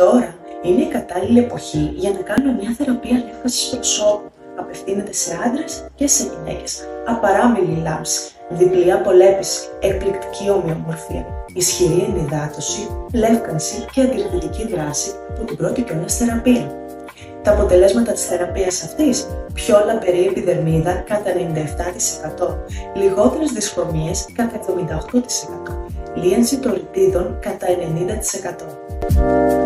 Τώρα είναι η κατάλληλη εποχή για να κάνουμε μια θεραπεία λεύκασης προσώπου. Απευθύνεται σε άντρες και σε γυναίκες. Απαράμιλη λάμψη, διπλή απολέπιση, εκπληκτική ομοιομορφία, ισχυρή ενυδάτωση, λεύκανση και αντιρρητική δράση από την πρώτη κιόλας θεραπεία. Τα αποτελέσματα της θεραπείας αυτής: πιο λαμπερή επιδερμίδα κατά 97%, λιγότερες δυσχρωμίες κατά 78%, λίανση των λιπίδων κατά 90%.